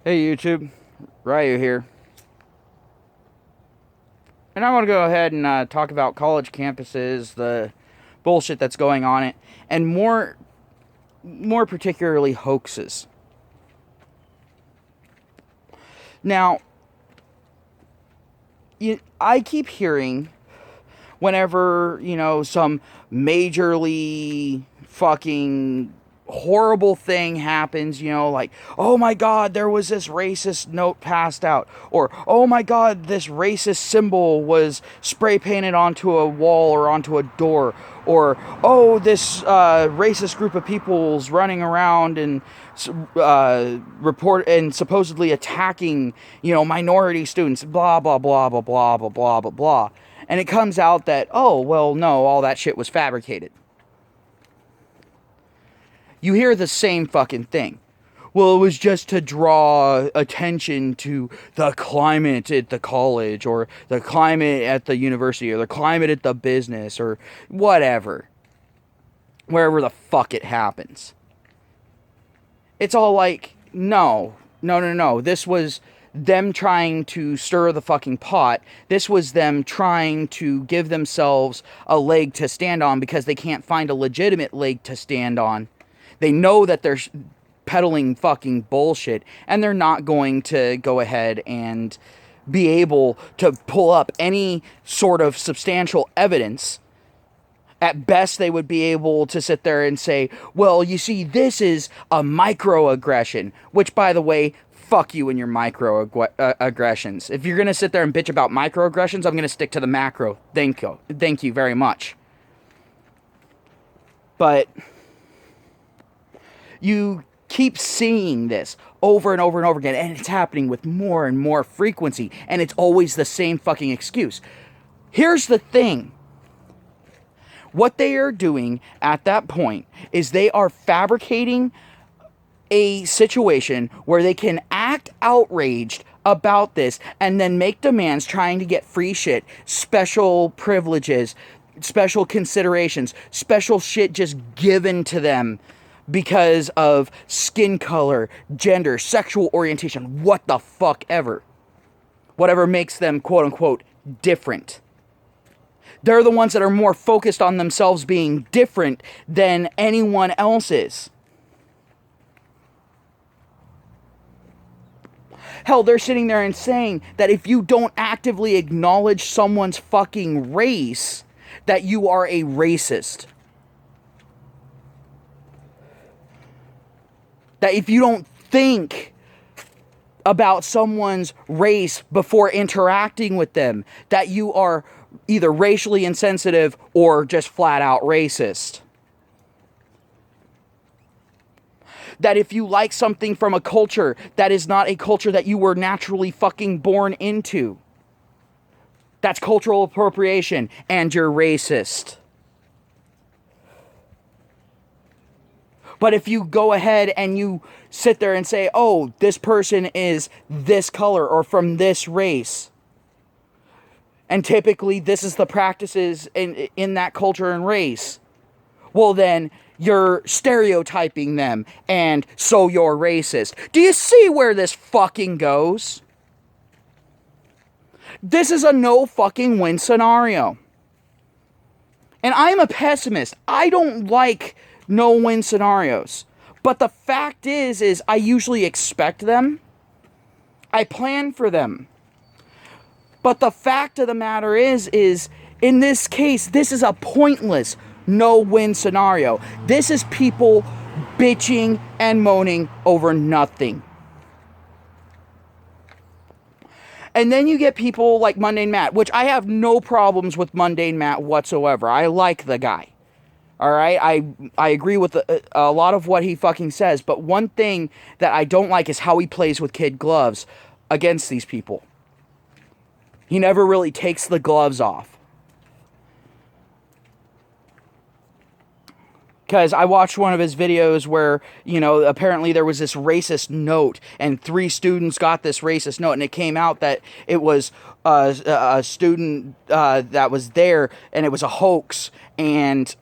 Hey YouTube, Ryu here. And I want to go ahead and talk about college campuses, the bullshit that's going on it, and more particularly hoaxes. Now, I keep hearing whenever, some majorly fucking horrible thing happens, like, oh my god, there was this racist note passed out, or oh my god, this racist symbol was spray painted onto a wall or onto a door, or oh, this racist group of people's running around and report and supposedly attacking, minority students, blah blah blah blah blah blah blah blah blah. And it comes out that, oh, well, no, all that shit was fabricated. You hear the same fucking thing. Well, it was just to draw attention to the climate at the college, or the climate at the university, or the climate at the business, or whatever. Wherever the fuck it happens. It's all like, no, no, no, no. This was them trying to stir the fucking pot. This was them trying to give themselves a leg to stand on because they can't find a legitimate leg to stand on. They know that they're peddling fucking bullshit, and they're not going to go ahead and be able to pull up any sort of substantial evidence. At best, they would be able to sit there and say, well, you see, this is a microaggression, which, by the way, fuck you and your microaggressions. If you're going to sit there and bitch about microaggressions, I'm going to stick to the macro. Thank you. Thank you very much. But you keep seeing this over and over and over again, and it's happening with more and more frequency, and it's always the same fucking excuse. Here's the thing. What they are doing at that point is they are fabricating a situation where they can act outraged about this and then make demands trying to get free shit, special privileges, special considerations, special shit just given to them because of skin color, gender, sexual orientation, what the fuck ever. Whatever makes them quote unquote different. They're the ones that are more focused on themselves being different than anyone else is. Hell, they're sitting there and saying that if you don't actively acknowledge someone's fucking race, that you are a racist. That if you don't think about someone's race before interacting with them, that you are either racially insensitive or just flat out racist. That if you like something from a culture, that is not a culture that you were naturally fucking born into. That's cultural appropriation, and you're racist. But if you go ahead and you sit there and say, oh, this person is this color or from this race, and typically this is the practices in that culture and race, well then you're stereotyping them, and so you're racist. Do you see where this fucking goes? This is a no fucking win scenario. And I'm a pessimist. I don't like no-win scenarios. But the fact is I usually expect them. I plan for them. But the fact of the matter is in this case, this is a pointless no-win scenario. This is people bitching and moaning over nothing. And then you get people like Mundane Matt, which I have no problems with Mundane Matt whatsoever. I like the guy. All right, I agree with a lot of what he fucking says, but one thing that I don't like is how he plays with kid gloves against these people. He never really takes the gloves off. Because I watched one of his videos where, apparently there was this racist note, and 3 students got this racist note, and it came out that it was a student that was there, and it was a hoax, and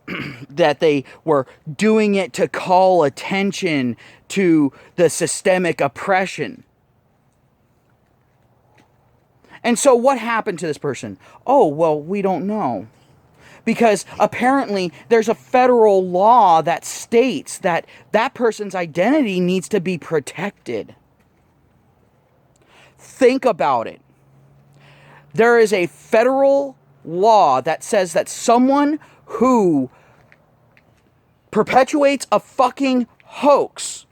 that they were doing it to call attention to the systemic oppression. And so what happened to this person? Oh, well, we don't know. Because apparently there's a federal law that states that that person's identity needs to be protected. Think about it. There is a federal law that says that someone who perpetuates a fucking hoax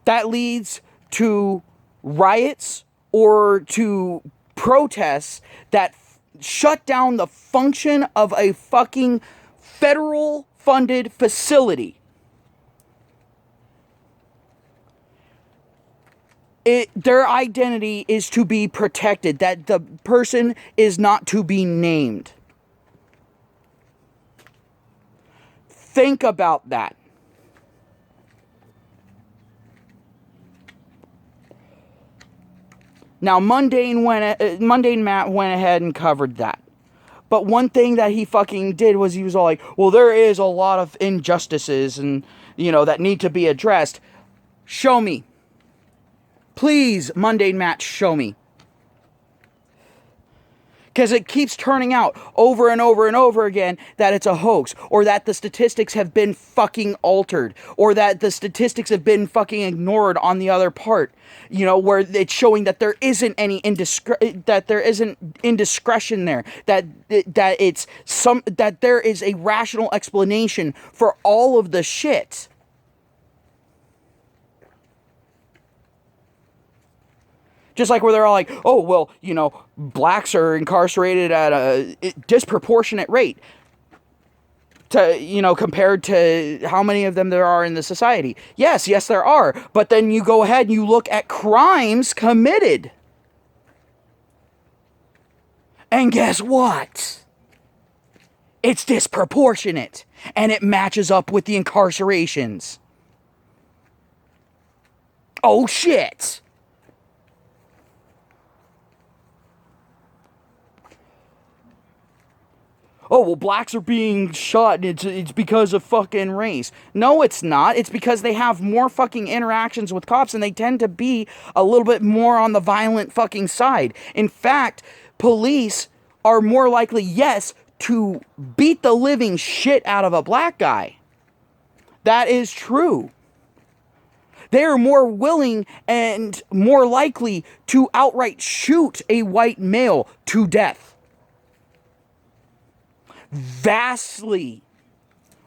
that leads to riots or to protests that shut down the function of a fucking federal funded facility. Their identity is to be protected, that the person is not to be named. Think about that. Now, Mundane Matt went ahead and covered that. But one thing that he fucking did was he was all like, well, there is a lot of injustices and, that need to be addressed. Show me. Please, Mundane Matt, show me. Because it keeps turning out over and over and over again that it's a hoax, or that the statistics have been fucking altered, or that the statistics have been fucking ignored on the other part. Where it's showing that there isn't any indiscretion there, that there is a rational explanation for all of the shit. Just like where they're all like, oh, well, blacks are incarcerated at a disproportionate rate to, compared to how many of them there are in the society. Yes, there are. But then you go ahead and you look at crimes committed. And guess what? It's disproportionate. And it matches up with the incarcerations. Oh, shit. Oh, well, blacks are being shot and it's because of fucking race. No, it's not. It's because they have more fucking interactions with cops and they tend to be a little bit more on the violent fucking side. In fact, police are more likely, yes, to beat the living shit out of a black guy. That is true. They are more willing and more likely to outright shoot a white male to death. Vastly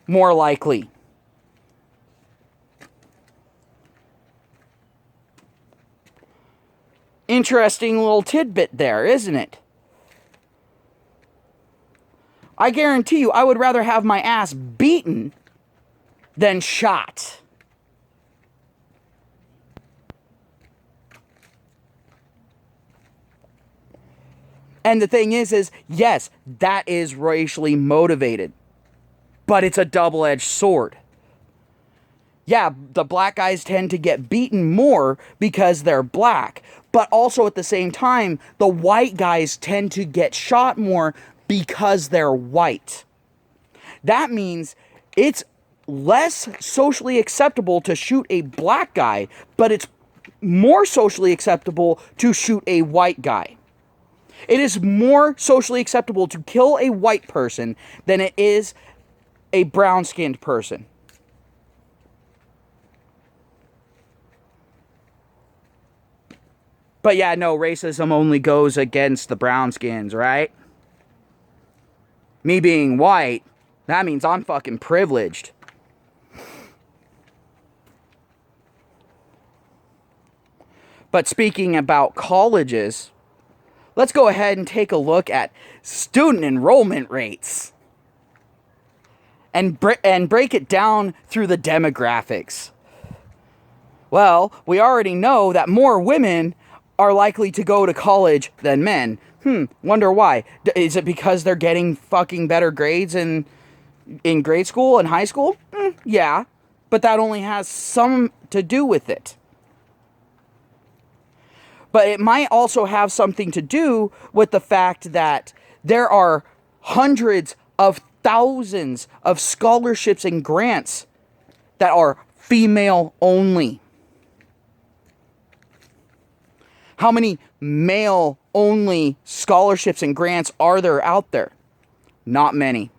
more likely. Interesting little tidbit there, isn't it? I guarantee you, I would rather have my ass beaten than shot. And the thing is, yes, that is racially motivated. But it's a double-edged sword. Yeah, the black guys tend to get beaten more because they're black. But also at the same time, the white guys tend to get shot more because they're white. That means it's less socially acceptable to shoot a black guy, but it's more socially acceptable to shoot a white guy. It is more socially acceptable to kill a white person than it is a brown-skinned person. But yeah, no, racism only goes against the brown-skins, right? Me being white, that means I'm fucking privileged. But speaking about colleges, let's go ahead and take a look at student enrollment rates. And break it down through the demographics. Well, we already know that more women are likely to go to college than men. Wonder why. Is it because they're getting fucking better grades in grade school and high school? Yeah. But that only has some to do with it. But it might also have something to do with the fact that there are hundreds of thousands of scholarships and grants that are female only. How many male-only scholarships and grants are there out there? Not many.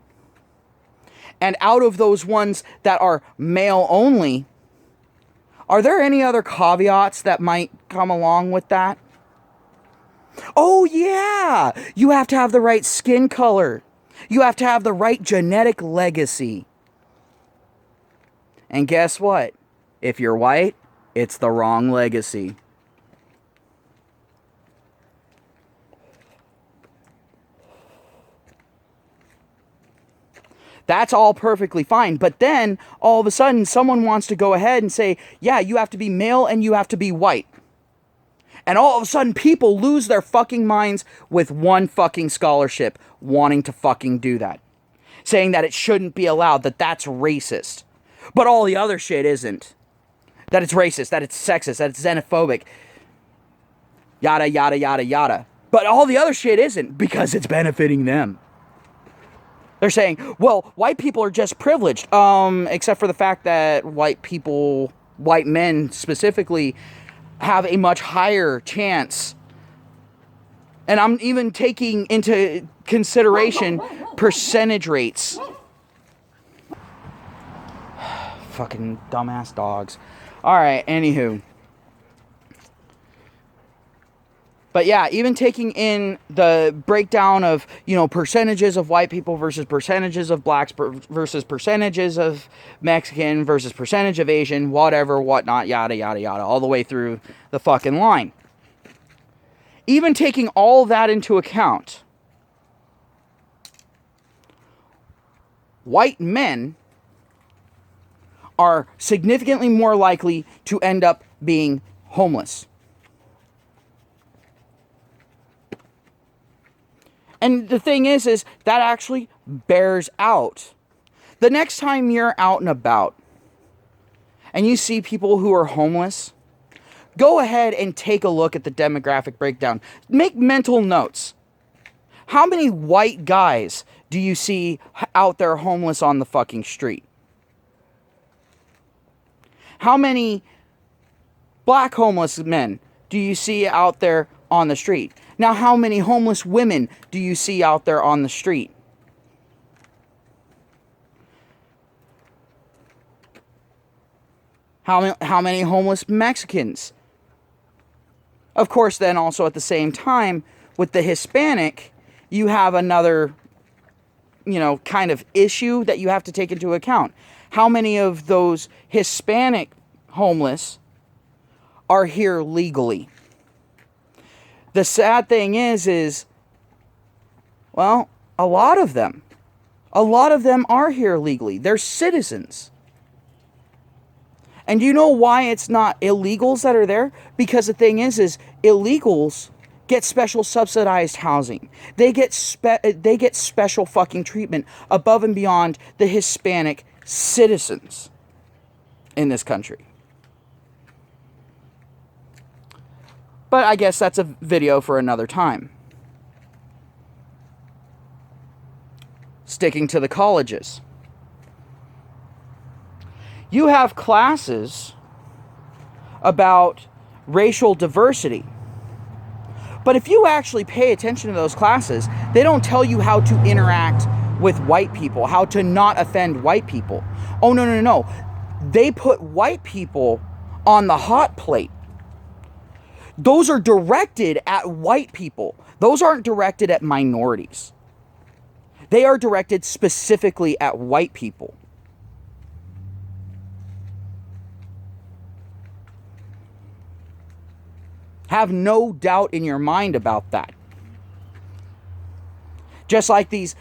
And out of those ones that are male-only, are there any other caveats that might come along with that? Oh, yeah! You have to have the right skin color. You have to have the right genetic legacy. And guess what? If you're white, it's the wrong legacy. That's all perfectly fine. But then, all of a sudden, someone wants to go ahead and say, yeah, you have to be male and you have to be white. And all of a sudden, people lose their fucking minds with one fucking scholarship wanting to fucking do that. Saying that it shouldn't be allowed, that that's racist. But all the other shit isn't. That it's racist, that it's sexist, that it's xenophobic. Yada, yada, yada, yada. But all the other shit isn't, because it's benefiting them. They're saying, well, white people are just privileged. Except for the fact that white men specifically, have a much higher chance. And I'm even taking into consideration percentage rates. Fucking dumbass dogs. Alright, anywho. But yeah, even taking in the breakdown of, percentages of white people versus percentages of blacks versus percentages of Mexican versus percentage of Asian, whatever, whatnot, yada, yada, yada, all the way through the fucking line. Even taking all that into account, white men are significantly more likely to end up being homeless. And the thing is that actually bears out. The next time you're out and about and you see people who are homeless, go ahead and take a look at the demographic breakdown. Make mental notes. How many white guys do you see out there homeless on the fucking street? How many black homeless men do you see out there on the street? Now, how many homeless women do you see out there on the street? How many homeless Mexicans? Of course, then also at the same time, with the Hispanic, you have another, kind of issue that you have to take into account. How many of those Hispanic homeless are here legally? The sad thing is, well, a lot of them are here legally. They're citizens. And you know why it's not illegals that are there? Because the thing is illegals get special subsidized housing. They get special fucking treatment above and beyond the Hispanic citizens in this country. But I guess that's a video for another time. Sticking to the colleges. You have classes about racial diversity. But if you actually pay attention to those classes, they don't tell you how to interact with white people, how to not offend white people. Oh, no. They put white people on the hot plate. Those are directed at white people. Those aren't directed at minorities. They are directed specifically at white people. Have no doubt in your mind about that. Just like these,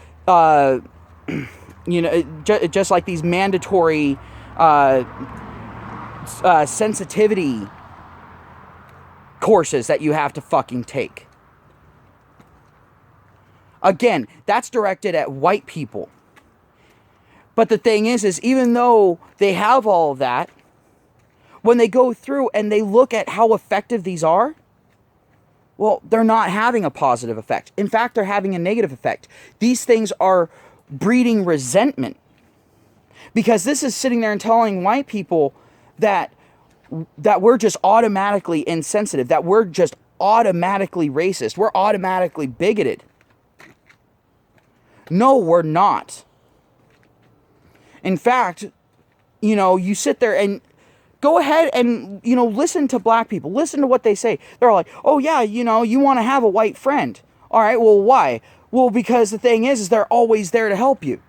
just like these mandatory sensitivity courses that you have to fucking take. Again, that's directed at white people. But the thing is even though they have all of that, when they go through and they look at how effective these are, well, they're not having a positive effect. In fact, they're having a negative effect. These things are breeding resentment. Because this is sitting there and telling white people that we're just automatically insensitive, that we're just automatically racist. We're automatically bigoted. No, we're not. In fact, you sit there and go ahead and, listen to black people. Listen to what they say. They're like, oh yeah, you want to have a white friend. All right, well, why? Well, because the thing is they're always there to help you.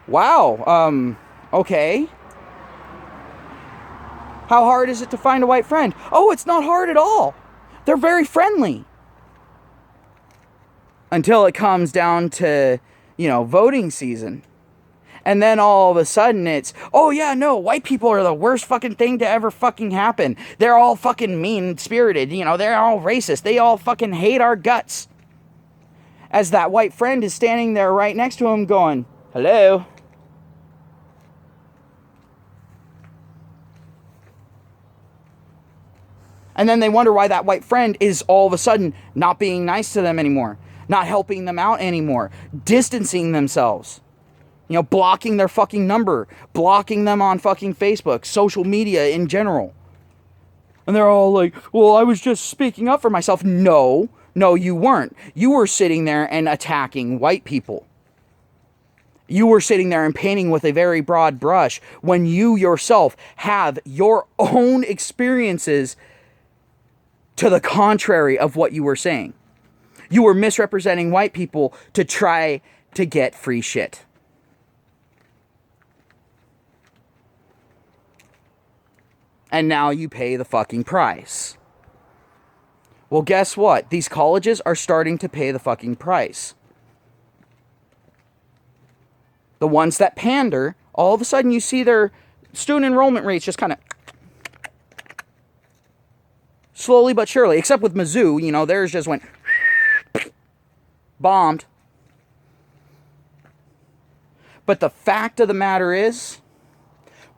Wow, okay. How hard is it to find a white friend? Oh, it's not hard at all. They're very friendly. Until it comes down to, voting season. And then all of a sudden it's, oh yeah, no, white people are the worst fucking thing to ever fucking happen. They're all fucking mean-spirited, they're all racist. They all fucking hate our guts. As that white friend is standing there right next to him going, hello? And then they wonder why that white friend is all of a sudden not being nice to them anymore. Not helping them out anymore. Distancing themselves. Blocking their fucking number. Blocking them on fucking Facebook. Social media in general. And they're all like, well, I was just speaking up for myself. No, you weren't. You were sitting there and attacking white people. You were sitting there and painting with a very broad brush when you yourself have your own experiences to the contrary of what you were saying. You were misrepresenting white people to try to get free shit. And now you pay the fucking price. Well, guess what? These colleges are starting to pay the fucking price. The ones that pander, all of a sudden you see their student enrollment rates just kind of slowly but surely, except with Mizzou, theirs just went bombed. But the fact of the matter is,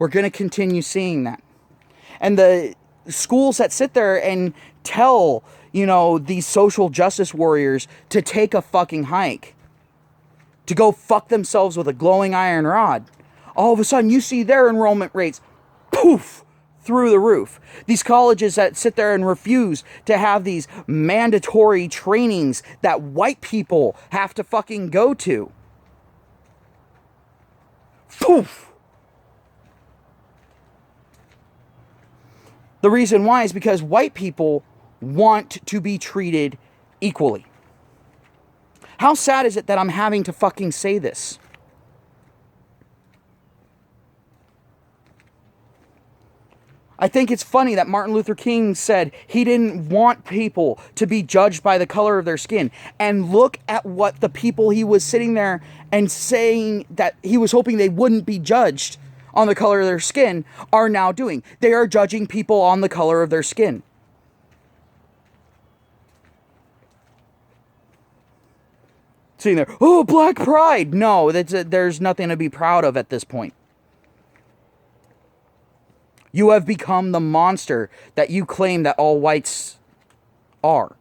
we're going to continue seeing that. And the schools that sit there and tell, these social justice warriors to take a fucking hike, to go fuck themselves with a glowing iron rod, all of a sudden you see their enrollment rates, poof, through the roof. These colleges that sit there and refuse to have these mandatory trainings that white people have to fucking go to. Poof! The reason why is because white people want to be treated equally. How sad is it that I'm having to fucking say this? I think it's funny that Martin Luther King said he didn't want people to be judged by the color of their skin. And look at what the people he was sitting there and saying that he was hoping they wouldn't be judged on the color of their skin are now doing. They are judging people on the color of their skin. Sitting there, oh, black pride. No, there's nothing to be proud of at this point. You have become the monster that you claim that all whites are.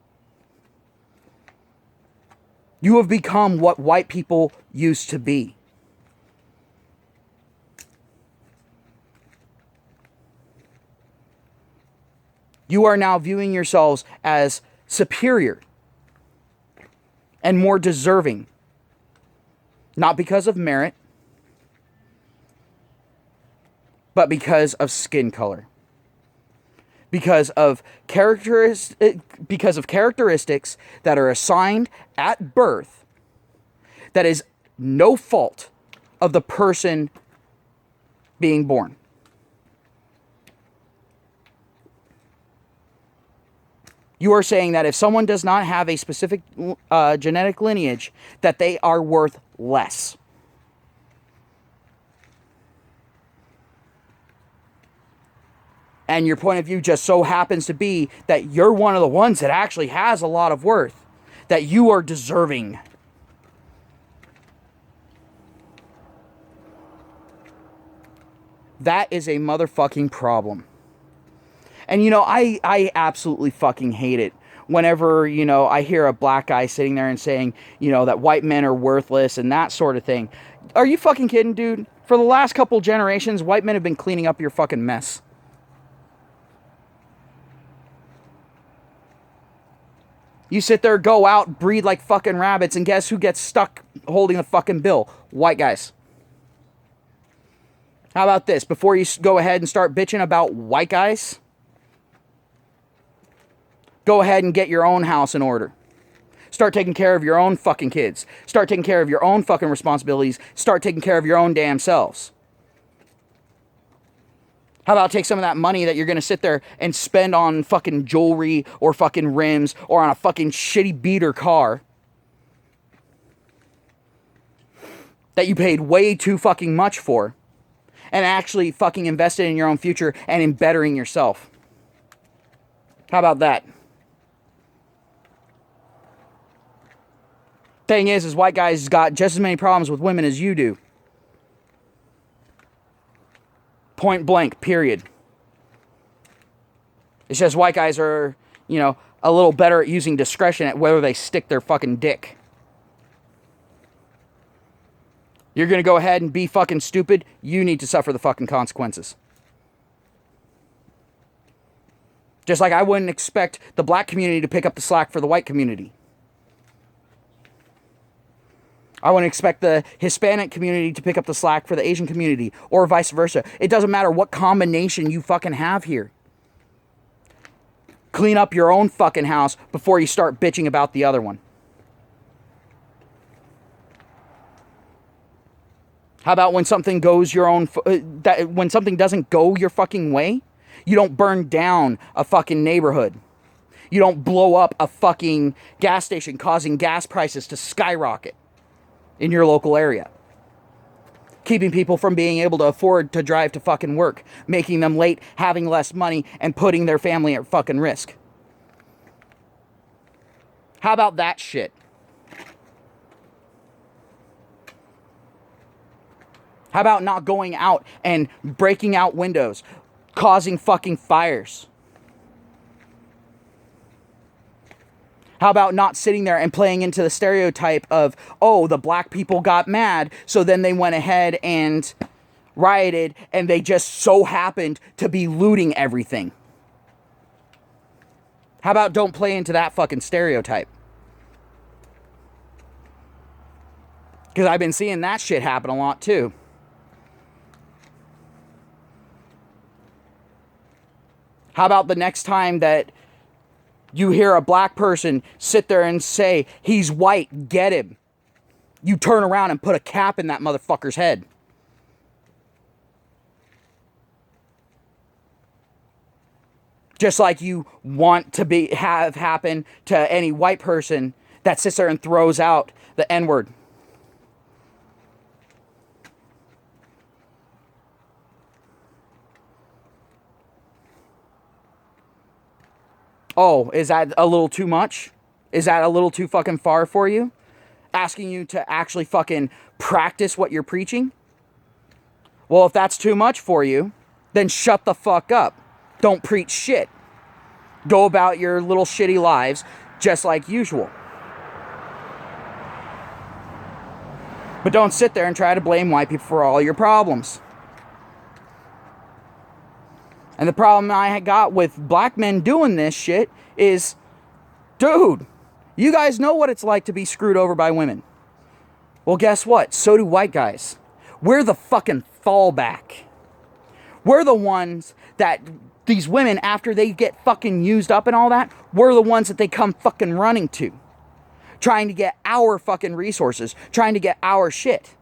You have become what white people used to be. You are now viewing yourselves as superior and more deserving. Not because of merit, but because of skin color. Because of characteristics that are assigned at birth that is no fault of the person being born. You are saying that if someone does not have a specific genetic lineage, that they are worth less. And your point of view just so happens to be that you're one of the ones that actually has a lot of worth. That you are deserving. That is a motherfucking problem. And, I absolutely fucking hate it whenever, I hear a black guy sitting there and saying, that white men are worthless and that sort of thing. Are you fucking kidding, dude? For the last couple generations, white men have been cleaning up your fucking mess. You sit there, go out, breed like fucking rabbits, and guess who gets stuck holding the fucking bill? White guys. How about this? Before you go ahead and start bitching about white guys, go ahead and get your own house in order. Start taking care of your own fucking kids. Start taking care of your own fucking responsibilities. Start taking care of your own damn selves. How about take some of that money that you're going to sit there and spend on fucking jewelry or fucking rims or on a fucking shitty beater car that you paid way too fucking much for, and actually fucking invest it in your own future and in bettering yourself? How about that? Thing is white guys got just as many problems with women as you do. Point blank, period. It's just white guys are, you know, a little better at using discretion at whether they stick their fucking dick. You're gonna go ahead and be fucking stupid, you need to suffer the fucking consequences. Just like I wouldn't expect the black community to pick up the slack for the white community. I wouldn't expect the Hispanic community to pick up the slack for the Asian community, or vice versa. It doesn't matter what combination you fucking have here. Clean up your own fucking house before you start bitching about the other one. How about when something goes your own, when something doesn't go your fucking way, you don't burn down a fucking neighborhood. You don't blow up a fucking gas station, causing gas prices to skyrocket in your local area, keeping people from being able to afford to drive to fucking work, making them late, having less money, and putting their family at fucking risk. How about that shit? How about not going out and breaking out windows, causing fucking fires? How about not sitting there and playing into the stereotype of, oh, the black people got mad, so then they went ahead and rioted, and they just so happened to be looting everything? How about don't play into that fucking stereotype? Because I've been seeing that shit happen a lot too. How about the next time that you hear a black person sit there and say, he's white, get him, you turn around and put a cap in that motherfucker's head? Just like you want to have happen to any white person that sits there and throws out the N-word. Oh, is that a little too much? Is that a little too fucking far for you? Asking you to actually fucking practice what you're preaching? Well, if that's too much for you, then shut the fuck up. Don't preach shit. Go about your little shitty lives just like usual. But don't sit there and try to blame white people for all your problems. And the problem I got with black men doing this shit is, dude, you guys know what it's like to be screwed over by women. Well, guess what? So do white guys. We're the fucking fallback. We're the ones that these women, after they get fucking used up and all that, we're the ones that they come fucking running to. Trying to get our fucking resources. Trying to get our shit.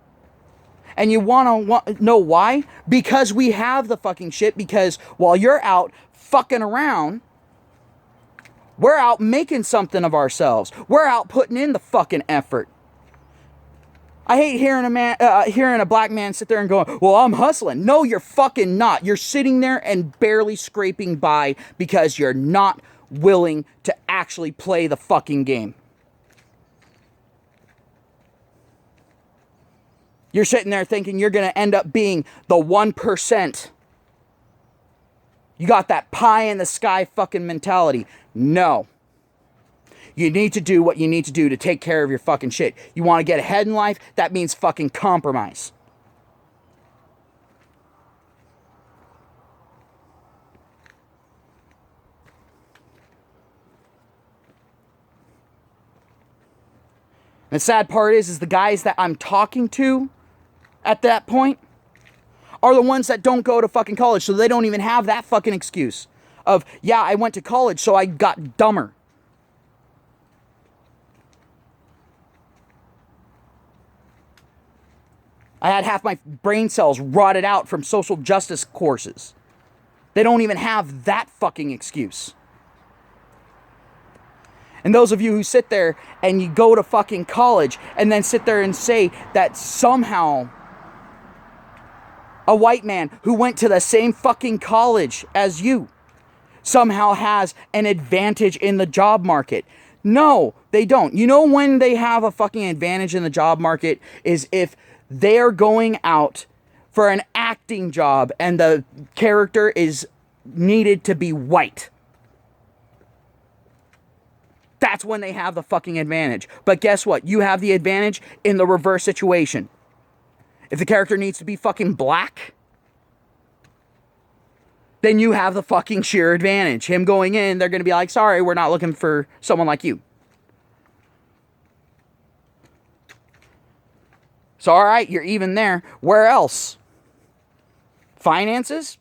And you want to know why? Because we have the fucking shit. Because while you're out fucking around, we're out making something of ourselves. We're out putting in the fucking effort. I hate hearing a black man sit there and go, well, I'm hustling. No, you're fucking not. You're sitting there and barely scraping by because you're not willing to actually play the fucking game. You're sitting there thinking you're going to end up being the 1%. You got that pie in the sky fucking mentality. No. You need to do what you need to do to take care of your fucking shit. You want to get ahead in life? That means fucking compromise. And the sad part is the guys that I'm talking to at that point are the ones that don't go to fucking college, so they don't even have that fucking excuse of, yeah, I went to college, so I got dumber. I had half my brain cells rotted out from social justice courses. They don't even have that fucking excuse. And those of you who sit there and you go to fucking college and then sit there and say that somehow a white man who went to the same fucking college as you somehow has an advantage in the job market. No, they don't. You know when they have a fucking advantage in the job market is if they're going out for an acting job and the character is needed to be white. That's when they have the fucking advantage. But guess what? You have the advantage in the reverse situation. If the character needs to be fucking black, then you have the fucking sheer advantage. Him going in, they're going to be like, sorry, we're not looking for someone like you. So, all right, you're even there. Where else? Finances?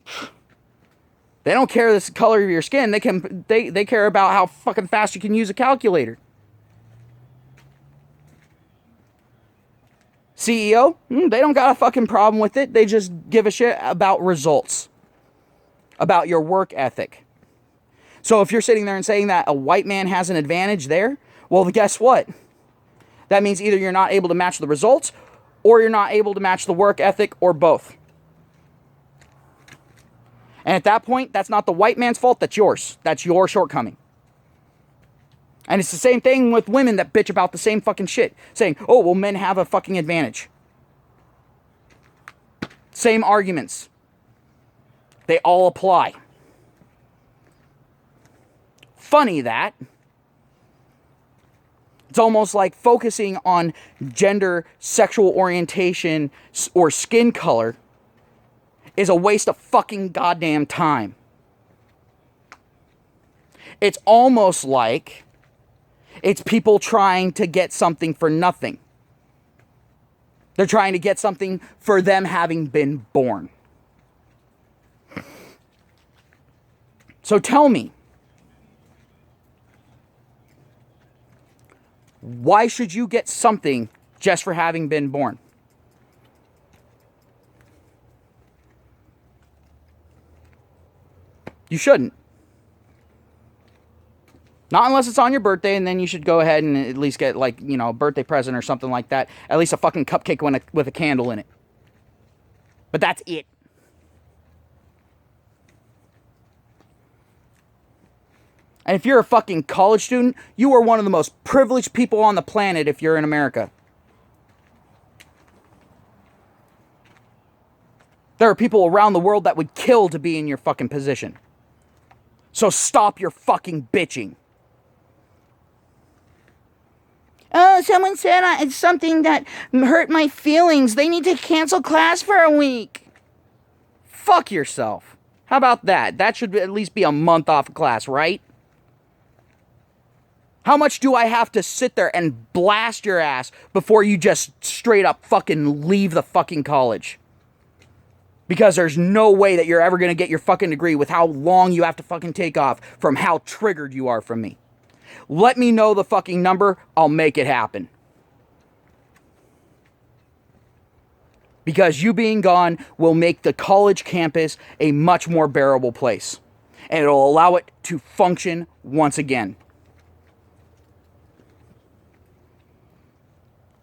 They don't care the color of your skin. They care about how fucking fast you can use a calculator. CEO? They don't got a fucking problem with it. They just give a shit about results. About your work ethic. So if you're sitting there and saying that a white man has an advantage there, well, guess what? That means either you're not able to match the results, or you're not able to match the work ethic, or both. And at that point, that's not the white man's fault, that's yours. That's your shortcoming. And it's the same thing with women that bitch about the same fucking shit. Saying, oh, well, men have a fucking advantage. Same arguments. They all apply. Funny that. It's almost like focusing on gender, sexual orientation, or skin color is a waste of fucking goddamn time. It's almost like it's people trying to get something for nothing. They're trying to get something for them having been born. So tell me, why should you get something just for having been born? You shouldn't. Not unless it's on your birthday, and then you should go ahead and at least get, like, you know, a birthday present or something like that. At least a fucking cupcake with a candle in it. But that's it. And if you're a fucking college student, you are one of the most privileged people on the planet if you're in America. There are people around the world that would kill to be in your fucking position. So stop your fucking bitching. Oh, someone said it's something that hurt my feelings. They need to cancel class for a week. Fuck yourself. How about that? That should at least be a month off of class, right? How much do I have to sit there and blast your ass before you just straight up fucking leave the fucking college? Because there's no way that you're ever going to get your fucking degree with how long you have to fucking take off from how triggered you are from me. Let me know the fucking number. I'll make it happen. Because you being gone will make the college campus a much more bearable place. And it'll allow it to function once again.